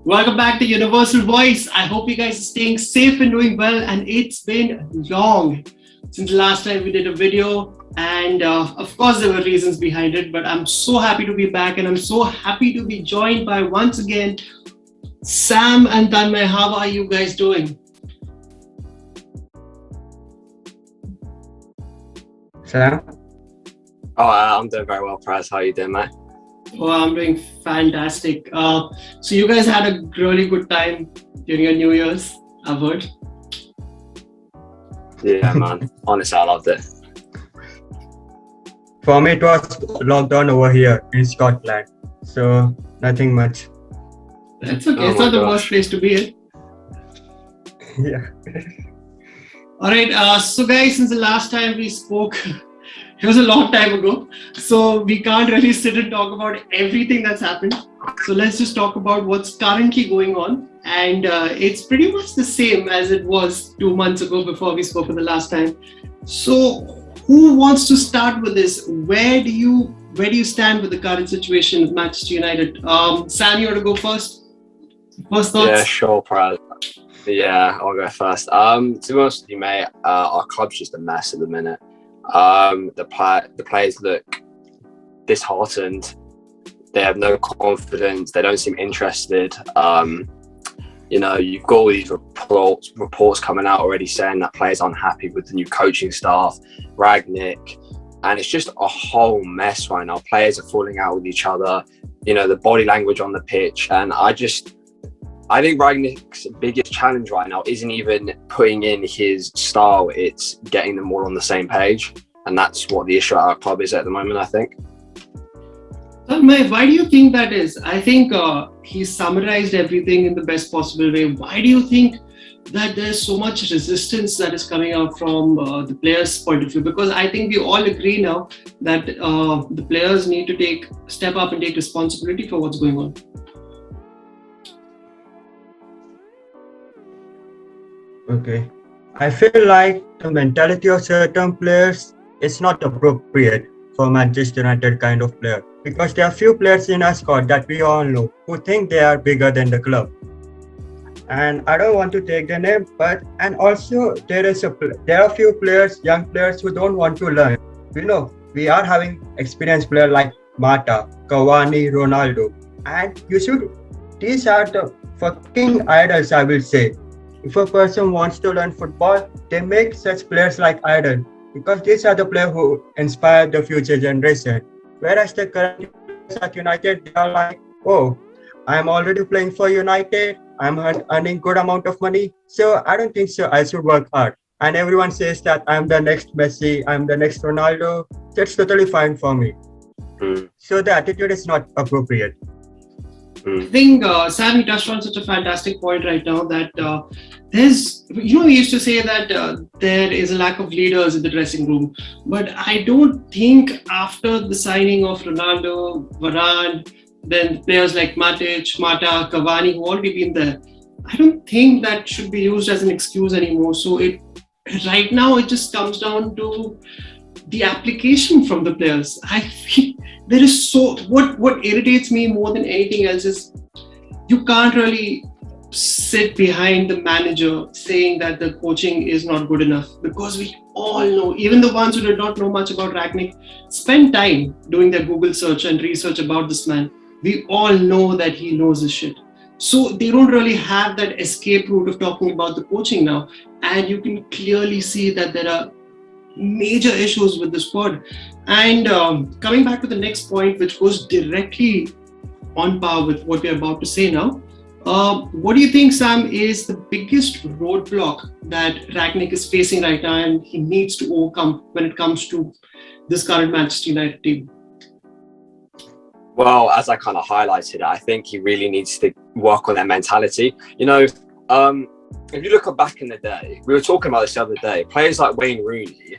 Welcome back to Universal Voice. I hope you guys are staying safe and doing well. And it's been long since the last time we did a video. And of course, there were reasons behind it. But I'm so happy to be back. And I'm so happy to be joined by once again Sam and Tanmay. How are you guys doing? Sam? I'm doing very well, Praz. How are you doing, mate? Oh, I'm doing fantastic. So you guys had a really good time during your New Year's, I've heard. Yeah, man. Honestly, I loved it. For me, it was lockdown over here in Scotland, so nothing much. That's okay. Oh It's my not the gosh. worst place to be in. Yeah. All right. So guys, since the last time we spoke, it was a long time ago. So we can't really sit and talk about everything that's happened. So let's just talk about what's currently going on. And it's pretty much the same as it was 2 months ago before we spoke for the last time. So who wants to start with this? Where do you stand with the current situation with Manchester United? Sam, you want to go first? First thoughts? Yeah, sure, Praz. Yeah, I'll go first. To be honest with you, mate, our club's just a mess at the minute. The players look disheartened. They have no confidence. They don't seem interested. You've got all these reports coming out already saying that players aren't happy with the new coaching staff, Ragnick, and it's just a whole mess right now. Players are falling out with each other. The body language on the pitch, and I think Ragnick's biggest challenge right now isn't even putting in his style, it's getting them all on the same page. And that's what the issue at our club is at the moment, I think. Tanmay, why do you think that is? I think he summarized everything in the best possible way. Why do you think that there's so much resistance that is coming out from the players' point of view? Because I think we all agree now that the players need to step up and take responsibility for what's going on. Okay. I feel like the mentality of certain players is not appropriate for Manchester United kind of player, because there are few players in our squad that we all know who think they are bigger than the club. And I don't want to take the name, and also there are few players, young players who don't want to learn. We are having experienced players like Mata, Cavani, Ronaldo, and these are the fucking idols, I will say. If a person wants to learn football, they make such players like idol, because these are the players who inspire the future generation. Whereas the current players at United, they are like, oh, I'm already playing for United, I'm earning good amount of money, so I don't think so I should work hard. And everyone says that I'm the next Messi, I'm the next Ronaldo. That's totally fine for me. So the attitude is not appropriate. I think Sam, you touched on such a fantastic point right now that we used to say that there is a lack of leaders in the dressing room, but I don't think after the signing of Ronaldo, Varane, then players like Matic, Mata, Cavani who already been there, I don't think that should be used as an excuse anymore. So right now it just comes down to the application from the players. I feel there is what irritates me more than anything else is you can't really sit behind the manager saying that the coaching is not good enough, because we all know, even the ones who did not know much about Ragnick, spend time doing their Google search and research about this man. We all know that he knows his shit. So they don't really have that escape route of talking about the coaching now. And you can clearly see that there are major issues with the squad. And coming back to the next point, which goes directly on par with what we're about to say now, what do you think, Sam, is the biggest roadblock that Ragnick is facing right now and he needs to overcome when it comes to this current Manchester United team? Well, as I kind of highlighted, I think he really needs to work on their mentality. If you look back in the day, we were talking about this the other day, players like Wayne Rooney,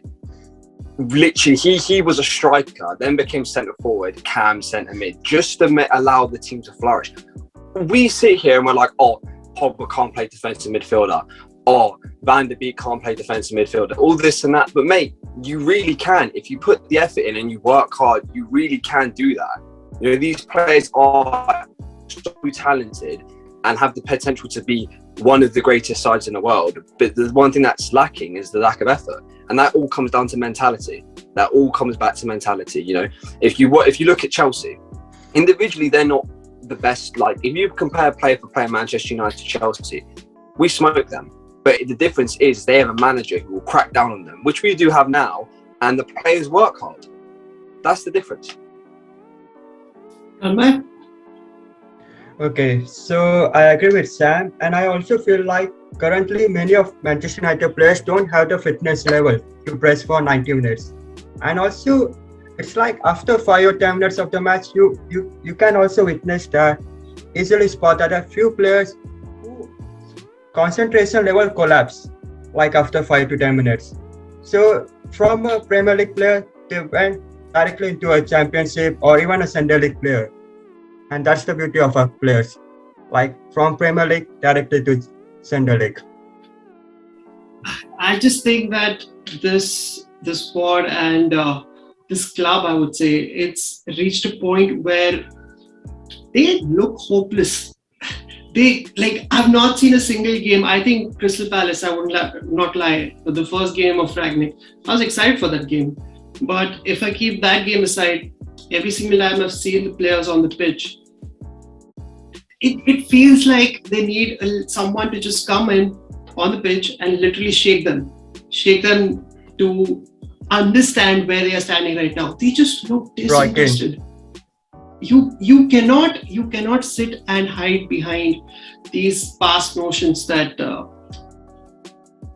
literally he was a striker, then became centre forward, Cam centre mid, just to allow the team to flourish. We sit here and we're like, oh, Pogba can't play defensive midfielder, oh, Van der Beek can't play defensive midfielder, all this and that. But mate, you really can. If you put the effort in and you work hard, you really can do that. These players are so talented, and have the potential to be one of the greatest sides in the world. But the one thing that's lacking is the lack of effort. And that all comes down to mentality. That all comes back to mentality. You know, if you look at Chelsea, individually, they're not the best. Like, if you compare player for player Manchester United to Chelsea, we smoke them. But the difference is they have a manager who will crack down on them, which we do have now, and the players work hard. That's the difference. Okay, so I agree with Sam, and I also feel like currently many of Manchester United players don't have the fitness level to press for 90 minutes. And also, it's like after 5 or 10 minutes of the match, you can also witness that easily spot that a few players who concentration level collapse like after 5 to 10 minutes. So from a Premier League player, they went directly into a championship or even a Sunday League player. And that's the beauty of our players, like from Premier League directly to Sunday League. I just think that this squad and this club, I would say, it's reached a point where they look hopeless. I've not seen a single game. I think Crystal Palace, I would not lie, for the first game of Ragnick, I was excited for that game. But if I keep that game aside, every single time I've seen the players on the pitch, it feels like they need someone to just come in on the pitch and literally shake them to understand where they are standing right now. They just look disinterested. You cannot sit and hide behind these past notions that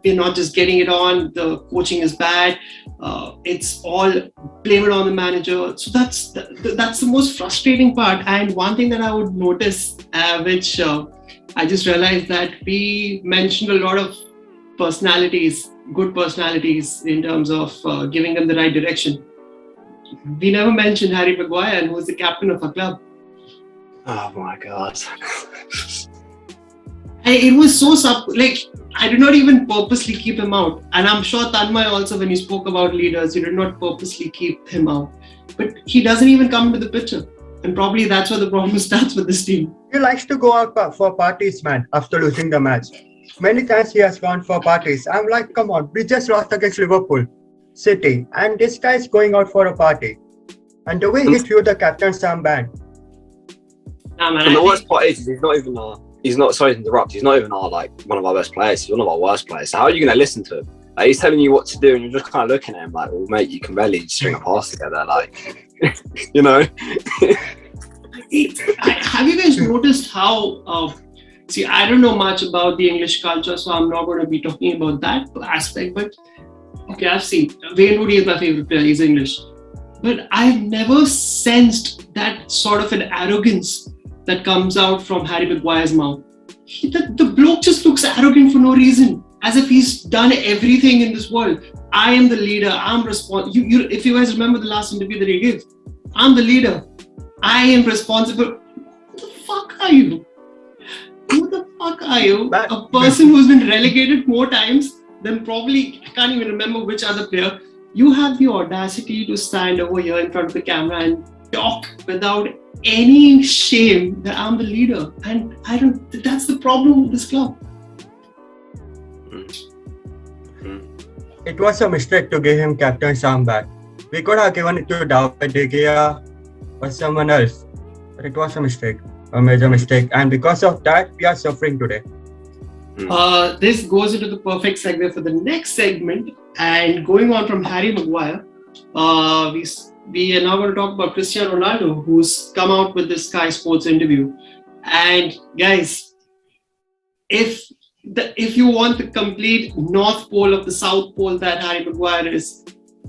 we're not just getting it on, the coaching is bad, it's all blame it on the manager. So that's the most frustrating part. And one thing that I would notice, which I just realized, that we mentioned a lot of personalities, good personalities, in terms of giving them the right direction. We never mentioned Harry Maguire, who was the captain of our club. Oh my God. It was so I did not even purposely keep him out. And I'm sure Tanmay also, when he spoke about leaders, he did not purposely keep him out. But he doesn't even come to the picture. And probably that's where the problem starts with this team. He likes to go out for parties, man, after losing the match. Many times he has gone for parties. I'm like, come on, we just lost against Liverpool City, and this guy is going out for a party. And the way he threw the captain's armband. And the worst part is he's not even sorry to interrupt, he's not even one of our best players, he's one of our worst players. So how are you going to listen to him? Like, he's telling you what to do and you're just kind of looking at him like, well, mate, you can barely string a pass together, you know. Have you guys noticed how see, I don't know much about the English culture, so I'm not going to be talking about that aspect, but okay, I've seen Wayne Rooney is my favorite player, he's English, but I've never sensed that sort of an arrogance that comes out from Harry Maguire's mouth. The bloke just looks arrogant for no reason, as if he's done everything in this world. I am the leader, I'm responsible. If you guys remember the last interview that he gave, I'm the leader, I am responsible. Who the fuck are you? Who the fuck are you? A person who's been relegated more times than probably, I can't even remember which other player. You have the audacity to stand over here in front of the camera and talk without any shame that I'm the leader. And that's the problem with this club. It was a mistake to give him captain's armband. We could have given it to David De Gea or someone else. But it was a mistake, a major mistake. And because of that, we are suffering today. This goes into the perfect segue for the next segment. And going on from Harry Maguire, we are now going to talk about Cristiano Ronaldo, who's come out with this Sky Sports interview. And guys, if you want the complete North Pole of the South Pole that Harry Maguire is,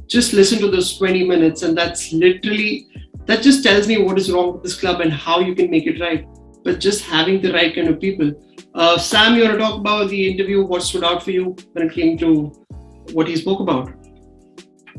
just listen to those 20 minutes, and that just tells me what is wrong with this club and how you can make it right. But just having the right kind of people. Sam, you want to talk about the interview? What stood out for you when it came to what he spoke about?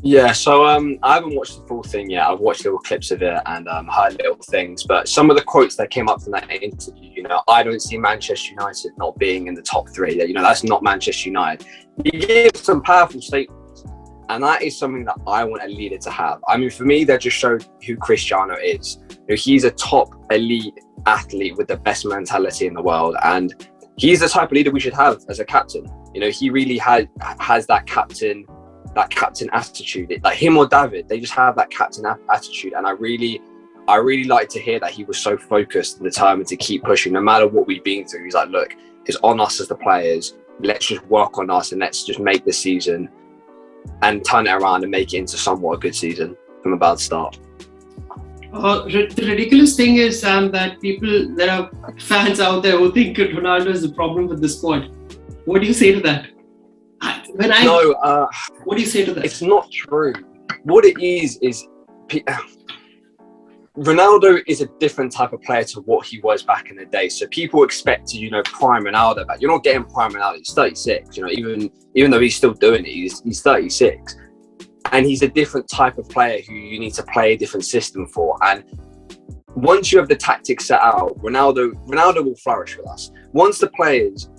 Yeah, so I haven't watched the full thing yet. I've watched little clips of it and heard little things. But some of the quotes that came up from that interview, I don't see Manchester United not being in the top 3. That's not Manchester United. He gave some powerful statements. And that is something that I want a leader to have. I mean, for me, that just showed who Cristiano is. He's a top elite athlete with the best mentality in the world. And he's the type of leader we should have as a captain. He really has that captain attitude. Like him or David, they just have that captain attitude. And I really like to hear that he was so focused and determined to keep pushing no matter what we've been through. He's like, look, it's on us as the players. Let's just work on us and let's just make this season and turn it around and make it into somewhat a good season from a bad start. The ridiculous thing is, Sam, that there are fans out there who think Ronaldo is the problem with the squad. What do you say to that? What do you say to that? It's not true. What it is Ronaldo is a different type of player to what he was back in the day. So people expect prime Ronaldo back. You're not getting prime Ronaldo. He's 36. Even though he's still doing it, he's 36, and he's a different type of player who you need to play a different system for. And once you have the tactics set out, Ronaldo will flourish with us. Once the players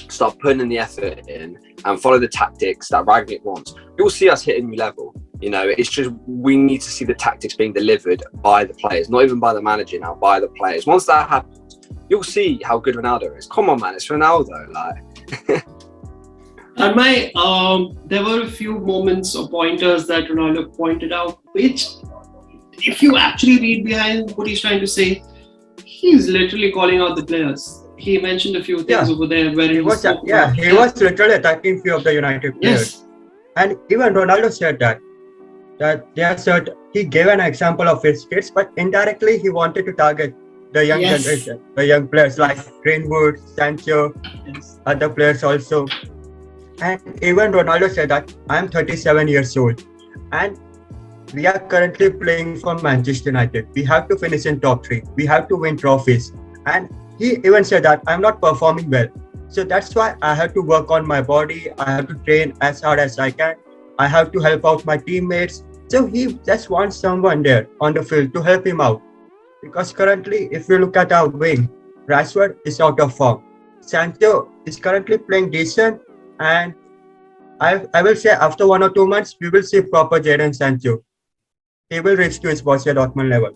start putting in the effort in and follow the tactics that Rangnick wants, you'll see us hit a new level. It's just we need to see the tactics being delivered by the players, not even by the manager now, by the players. Once that happens, you'll see how good Ronaldo is. Come on, man, it's Ronaldo. And there were a few moments or pointers that Ronaldo pointed out, which, if you actually read behind what he's trying to say, he's literally calling out the players. He mentioned a few things over there where he was literally attacking few of the United players. Yes. And even Ronaldo said that he gave an example of his kids, but indirectly he wanted to target the young generation, the young players like Greenwood, Sancho, other players also. And even Ronaldo said that I'm 37 years old and we are currently playing for Manchester United. We have to finish in top 3. We have to win trophies. And he even said that I'm not performing well. So that's why I have to work on my body. I have to train as hard as I can. I have to help out my teammates. So he just wants someone there on the field to help him out. Because currently, if you look at our wing, Rashford is out of form. Sancho is currently playing decent. And I will say after 1 or 2 months, we will see proper Jadon Sancho. He will reach to his Borussia Dortmund level.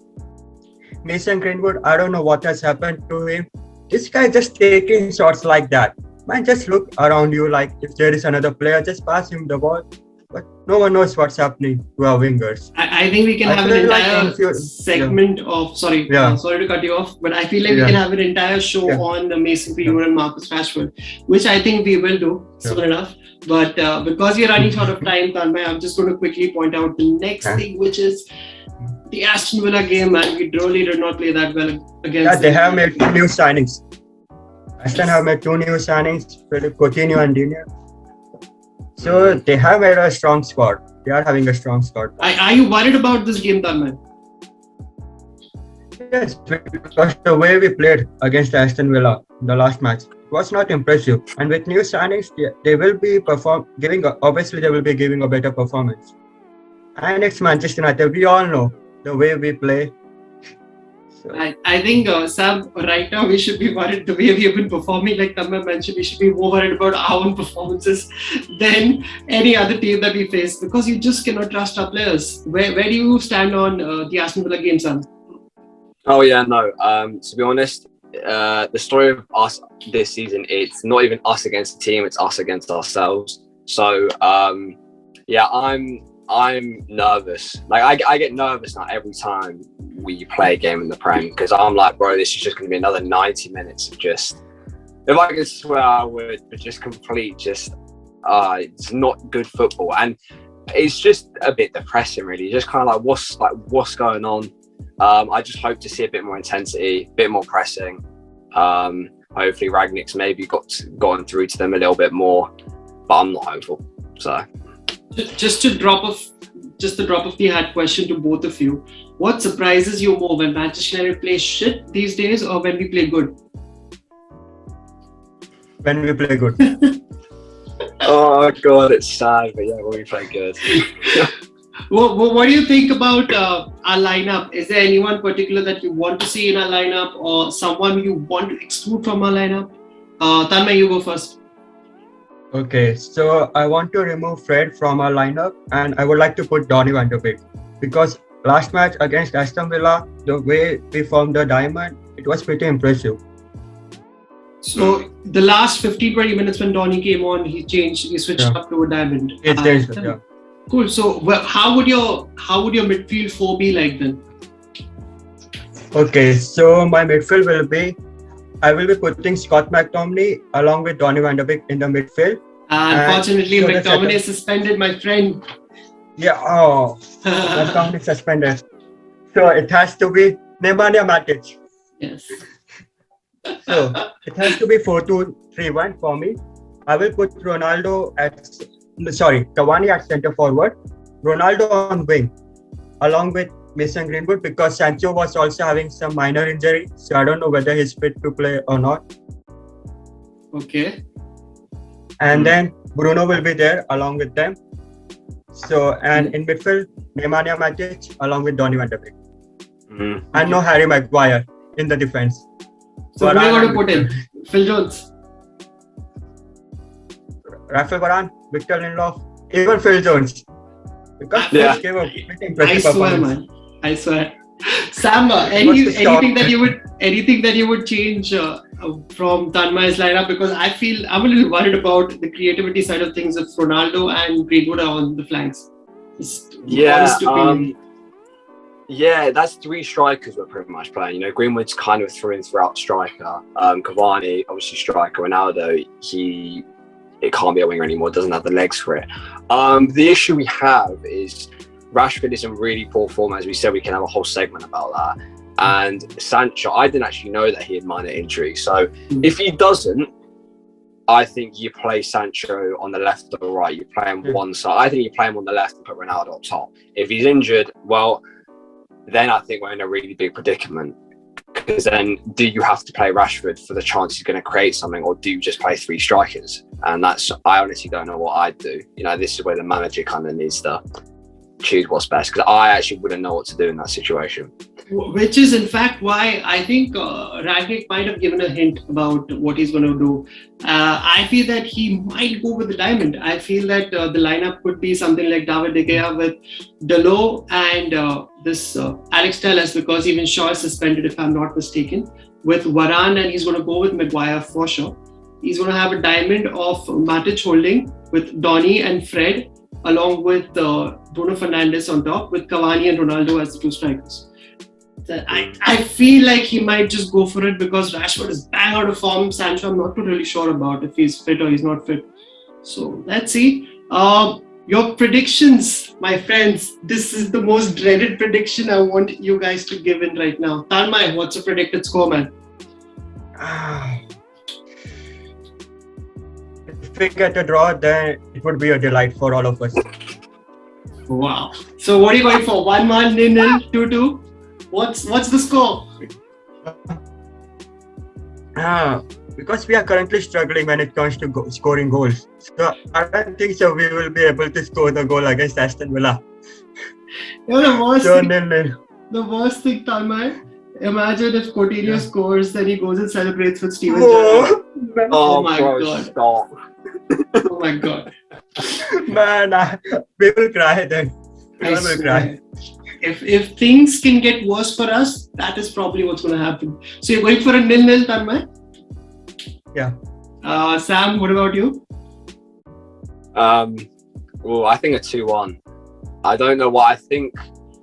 Mason Greenwood, I don't know what has happened to him. This guy just taking shots like that. Man, just look around you, like if there is another player, just pass him the ball. But no one knows what's happening to our wingers. I think we can have an entire segment of, sorry to cut you off, but I feel like we can have an entire show on Mason Greenwood and Marcus Rashford, which I think we will do soon enough. But because we're running out of time, Tanmay, I'm just going to quickly point out the next thing, which is the Aston Villa game, and we really did not play that well against. Yeah, they have made 2 new signings. Aston have made 2 new signings, Philippe Coutinho and Digne. So they have made a strong squad. They are having a strong squad. Are you worried about this game, Tanmay? Yes, because the way we played against Aston Villa in the last match was not impressive. And with new signings, they will be obviously they will be giving a better performance. And it's Manchester United. We all know the way we play. So. I think, Sam, right now we should be worried the way we have been performing. Like Tanmay mentioned, we should be more worried about our own performances than any other team that we face, because you just cannot trust our players. Where do you stand on the Aston Villa game, Sam? Oh yeah, no. To be honest, the story of us this season, it's not even us against the team; it's us against ourselves. So yeah, I'm nervous. Like I get nervous now every time we play a game in the Prem, because I'm like, bro, this is just going to be another 90 minutes of just, if I could swear I would, but just complete, it's not good football. And it's just a bit depressing, really. Just kind of like, what's going on? I just hope to see a bit more intensity, a bit more pressing. Hopefully Rangnick's maybe gotten through to them a little bit more, but I'm not hopeful. So just the drop of the hat question to both of you. What surprises you more, when Manchester United play shit these days or when we play good? When we play good. Oh God, it's sad, but yeah, when we play good. What do you think about our lineup? Is there anyone particular that you want to see in our lineup, or someone you want to exclude from our lineup? Tanmay, you go first. Okay, so I want to remove Fred from our lineup and I would like to put Donny van de Beek because last match against Aston Villa, the way we formed the diamond, it was pretty impressive. So the last 15-20 minutes when Donny came on, he switched up to a diamond. It changed, yeah. Cool. So how would your midfield four be like then? Okay, so my midfield will be, I will be putting Scott McTominay along with Donny van de Beek in the midfield. Unfortunately, so McTominay is suspended, my friend. Yeah, McTominay suspended. So it has to be Nemanja Matic. Yes. So it has to be 4-2-3-1 for me. I will put Cavani at centre forward, Ronaldo on wing, along with Mason Greenwood because Sancho was also having some minor injury, so I don't know whether he's fit to play or not. Okay. And then Bruno will be there along with them. So and in midfield, Nemanja Matic along with Donny van de Beek. And no Harry Maguire in the defense. So who are you going to put in? Phil Jones, Rafael Varane, Victor Lindelof, even Phil Jones. Because yeah. gave a pretty impressive performance. I swear. Sam, anything that you would change from Tanmai's lineup? Because I'm a little worried about the creativity side of things if Ronaldo and Greenwood are on the flanks. Yeah, that's three strikers we're pretty much playing. You know, Greenwood's kind of through and throughout striker. Cavani, obviously striker. Ronaldo, it can't be a winger anymore. Doesn't have the legs for it. The issue we have is Rashford is in really poor form. As we said, we can have a whole segment about that. And Sancho, I didn't actually know that he had minor injury. So if he doesn't, I think you play Sancho on the left or right. You play him one side. I think you play him on the left and put Ronaldo up top. If he's injured, well, then I think we're in a really big predicament. Because then, do you have to play Rashford for the chance he's going to create something, or do you just play three strikers? And I honestly don't know what I'd do. You know, this is where the manager kind of needs to choose what's best, because I actually wouldn't know what to do in that situation. Which is in fact why I think Rangnick might have given a hint about what he's going to do. I feel that he might go with the diamond. I feel that the lineup could be something like David De Gea with Dalot and this Alex Telles, because even Shaw is suspended if I'm not mistaken, with Varane, and he's going to go with Maguire for sure. He's going to have a diamond of Matic holding with Donny and Fred, along with Bruno Fernandes on top, with Cavani and Ronaldo as the two strikers. I feel like he might just go for it because Rashford is bang out of form. Sancho, I'm not really sure about if he's fit or he's not fit. So let's see. Your predictions, my friends. This is the most dreaded prediction I want you guys to give in right now. Tanmay, what's the predicted score, man? If we get a draw, then it would be a delight for all of us. Wow. So what are you going for? 1-1, 0-0, 2-2? What's the score? Because we are currently struggling when it comes to scoring goals. So I don't think so we will be able to score the goal against Aston Villa. You know, the worst thing, Tanmay, imagine if Coutinho scores, then he goes and celebrates with Steven Gerrard. Oh my God. Stop. Oh my God. Man, we will cry then. We will cry. If things can get worse for us, that is probably what's going to happen. So you're going for a 0-0, Tanmay? Yeah. Sam, what about you? Well, I think a 2-1. I don't know what I think.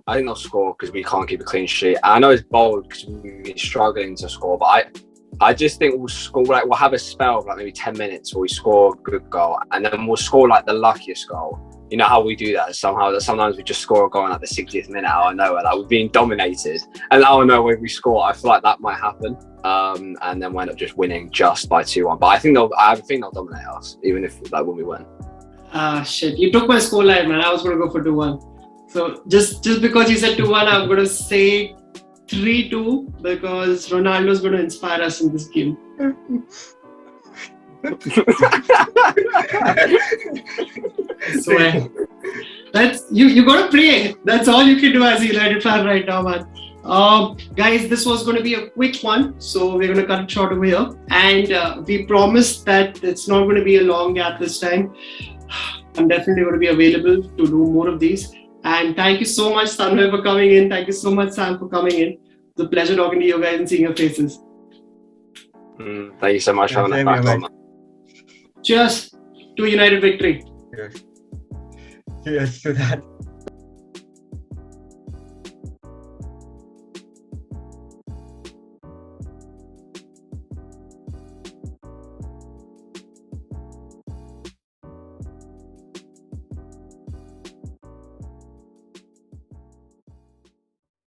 I think they'll score because we can't keep a clean sheet. I know it's bold because we've been struggling to score, but I just think we'll score, like we'll have a spell of like maybe 10 minutes where we score a good goal, and then we'll score like the luckiest goal. You know how we do that somehow, that sometimes we just score a goal in like the 60th minute out of nowhere, like we're being dominated, and out of nowhere we score. I feel like that might happen, and then we end up just winning just by 2-1. But I think they'll dominate us, even if like when we win. Shit, you took my scoreline, man. I was going to go for 2-1. So just because you said 2-1, I'm going to say 3-2 because Ronaldo is going to inspire us in this game. I swear. You got to pray. That's all you can do as a United fan right now, man. Guys, this was going to be a quick one, so we're going to cut it short over here. And we promised that it's not going to be a long gap this time. I'm definitely going to be available to do more of these. And thank you so much, Tanmay, for coming in. Thank you so much, Sam, for coming in. It's a pleasure talking to you guys and seeing your faces. Thank you so much for having us back on. Cheers to United victory. Cheers. Cheers to that.